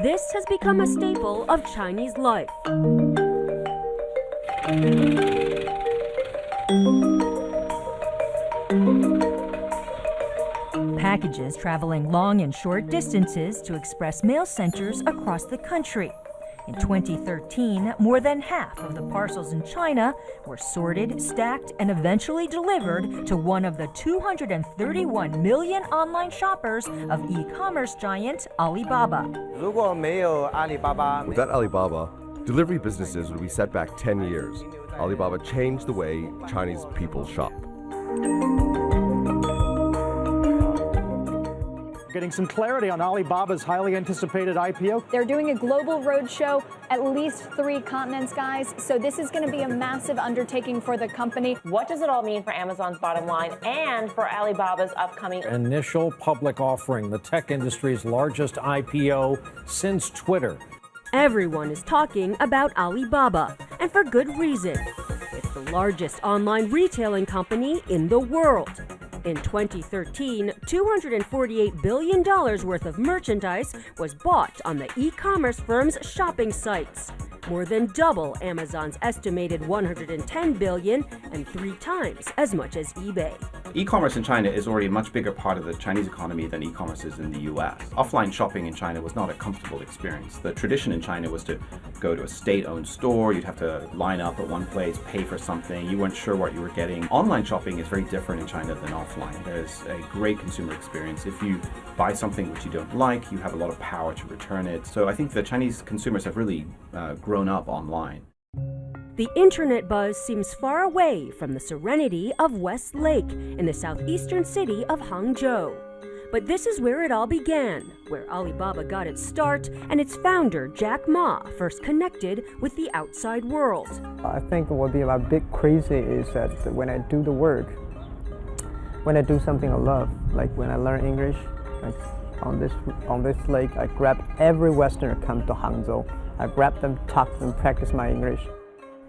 This has become a staple of Chinese life. Packages traveling long and short distances to express mail centers across the country. In 2013, more than half of the parcels in China were sorted, stacked, and eventually delivered to one of the 231 million online shoppers of e-commerce giant Alibaba. Without Alibaba, delivery businesses would be set back 10 years. Alibaba changed the way Chinese people shop. Getting some clarity on Alibaba's highly anticipated IPO. They're doing a global roadshow, at least 3 continents, guys. So this is going to be a massive undertaking for the company. What does it all mean for Amazon's bottom line and for Alibaba's upcoming initial public offering, the tech industry's largest IPO since Twitter? Everyone is talking about Alibaba, and for good reason. It's the largest online retailing company in the world. In 2013, $248 billion worth of merchandise was bought on the e-commerce firm's shopping sites, more than double Amazon's estimated $110 billion and 3 times as much as eBay. E-commerce in China is already a much bigger part of the Chinese economy than e-commerce is in the US. Offline shopping in China was not a comfortable experience. The tradition in China was to go to a state-owned store, you'd have to line up at one place, pay for something, you weren't sure what you were getting. Online shopping is very different in China than offline. There's a great consumer experience. If you buy something which you don't like, you have a lot of power to return it. So I think the Chinese consumers have really grown up online. The internet buzz seems far away from the serenity of West Lake in the southeastern city of Hangzhou. But this is where it all began, where Alibaba got its start and its founder, Jack Ma, first connected with the outside world. I think what would be my big crazy is that when I do the work, when I do something I love, like when I learn English, like on this lake, I grab every Westerner come to Hangzhou. I grab them, talk to them, practice my English.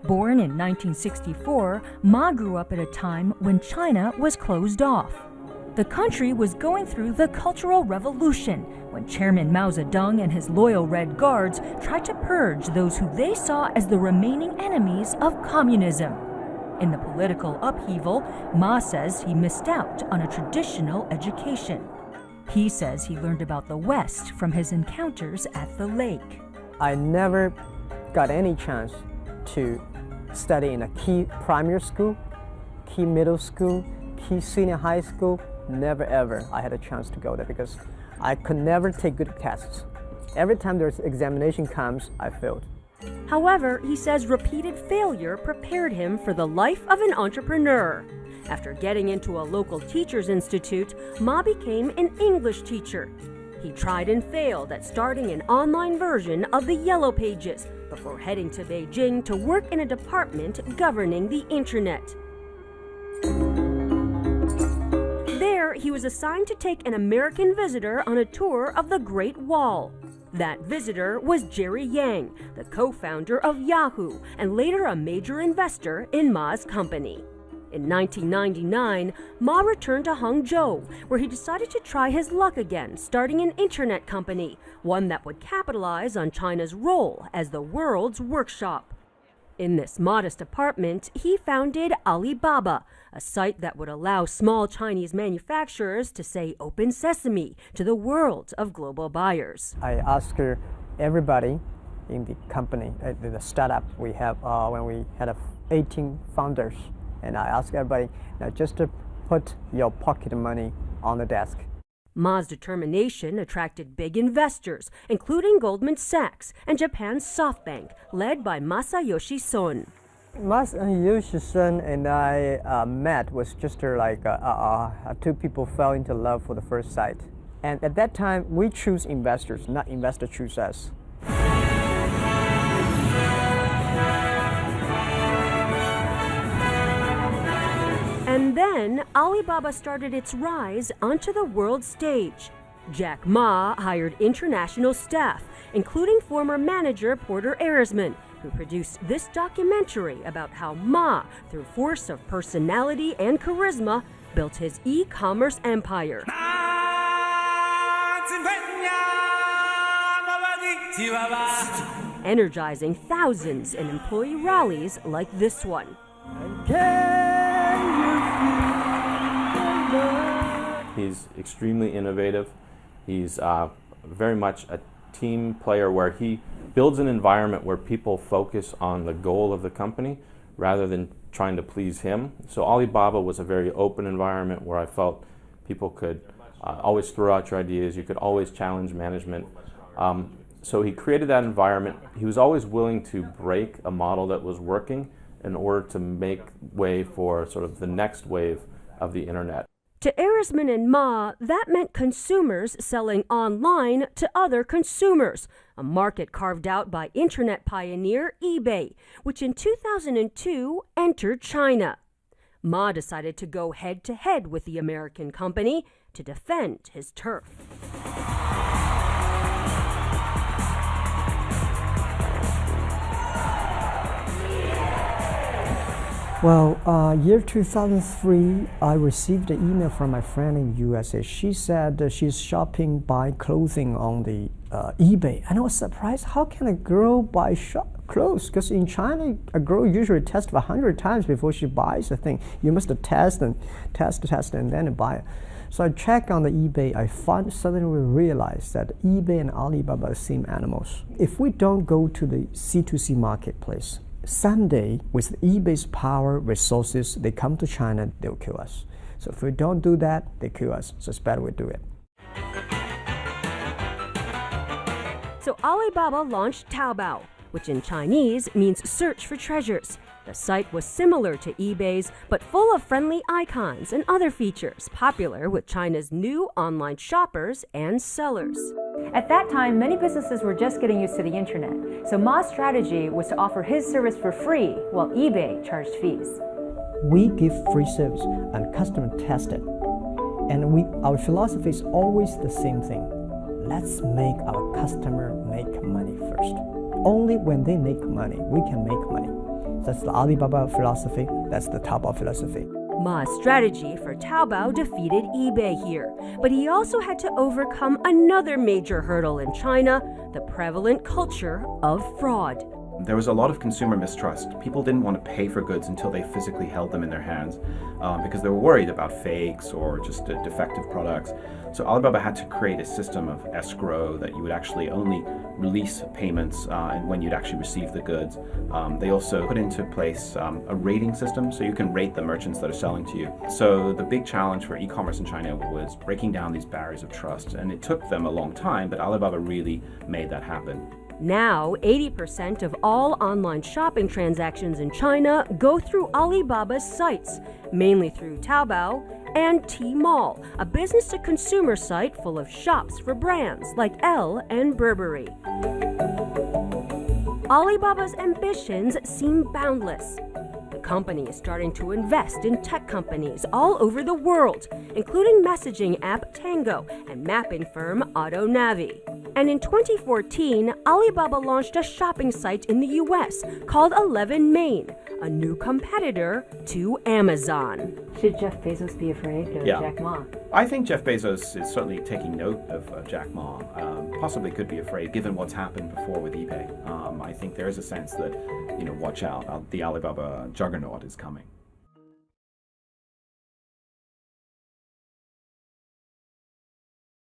Born in 1964, Ma grew up at a time when China was closed off. The country was going through the Cultural Revolution when Chairman Mao Zedong and his loyal Red Guards tried to purge those who they saw as the remaining enemies of communism. In the political upheaval, Ma says he missed out on a traditional education. He says he learned about the West from his encounters at the lake. I never got any chance to study in a key primary school, key middle school, key senior high school. Never ever I had a chance to go there because I could never take good tests. Every time there's examination comes, I failed. However, he says repeated failure prepared him for the life of an entrepreneur. After getting into a local teachers institute, Ma became an English teacher. He tried and failed at starting an online version of the Yellow Pages before heading to Beijing to work in a department governing the internet. There, he was assigned to take an American visitor on a tour of the Great Wall. That visitor was Jerry Yang, the co-founder of Yahoo and later a major investor in Ma's company. In 1999, Ma returned to Hangzhou, where he decided to try his luck again, starting an internet company, one that would capitalize on China's role as the world's workshop. In this modest apartment, he founded Alibaba, a site that would allow small Chinese manufacturers to say open sesame to the world of global buyers. I asked everybody in the company, the startup we have, when we had 18 founders, and I asked everybody, now just to put your pocket money on the desk. Ma's determination attracted big investors, including Goldman Sachs and Japan's SoftBank, led by Masayoshi Son. Masayoshi Son and I met was just like 2 people fell into love for the first sight. And at that time, we choose investors, not investors choose us. And then Alibaba started its rise onto the world stage. Jack Ma hired international staff, including former manager Porter Ehresmann, who produced this documentary about how Ma, through force of personality and charisma, built his e-commerce empire. energizing thousands in employee rallies like this one. He's extremely innovative. He's very much a team player where he builds an environment where people focus on the goal of the company rather than trying to please him. So Alibaba was a very open environment where I felt people could always throw out your ideas. You could always challenge management. So he created that environment. He was always willing to break a model that was working in order to make way for sort of the next wave of the internet. To Arisman and Ma, that meant consumers selling online to other consumers, a market carved out by internet pioneer eBay, which in 2002 entered China. Ma decided to go head-to-head with the American company to defend his turf. Well, year 2003, I received an email from my friend in USA. She said she's shopping, buy clothing on the eBay. And I was surprised, how can a girl buy clothes? Because in China, a girl usually tests 100 times before she buys a thing. You must test and test and then buy it. So I checked on the eBay. I suddenly realized that eBay and Alibaba are the same animals. If we don't go to the C2C marketplace, someday, with eBay's power, resources, they come to China, they'll kill us. So if we don't do that, they kill us. So it's better we do it. So Alibaba launched Taobao, which in Chinese means search for treasures. The site was similar to eBay's, but full of friendly icons and other features, popular with China's new online shoppers and sellers. At that time, many businesses were just getting used to the internet, so Ma's strategy was to offer his service for free while eBay charged fees. We give free service and customer test it. And our philosophy is always the same thing. Let's make our customer make money first. Only when they make money, we can make money. That's the Alibaba philosophy, that's the Taobao philosophy. Ma's strategy for Taobao defeated eBay here, but he also had to overcome another major hurdle in China, the prevalent culture of fraud. There was a lot of consumer mistrust. People didn't want to pay for goods until they physically held them in their hands because they were worried about fakes or just defective products. So Alibaba had to create a system of escrow that you would actually only release payments when you'd actually receive the goods. They also put into place a rating system so you can rate the merchants that are selling to you. So the big challenge for e-commerce in China was breaking down these barriers of trust, and it took them a long time, but Alibaba really made that happen. Now, 80% of all online shopping transactions in China go through Alibaba's sites, mainly through Taobao and Tmall, a business-to-consumer site full of shops for brands like Elle and Burberry. Alibaba's ambitions seem boundless. The company is starting to invest in tech companies all over the world, including messaging app Tango and mapping firm AutoNavi. And in 2014, Alibaba launched a shopping site in the US called 11 Main, a new competitor to Amazon. Should Jeff Bezos be afraid of Jack Ma? I think Jeff Bezos is certainly taking note of Jack Ma. Possibly could be afraid given what's happened before with eBay. I think there is a sense that, watch out, the Alibaba juggernaut is coming.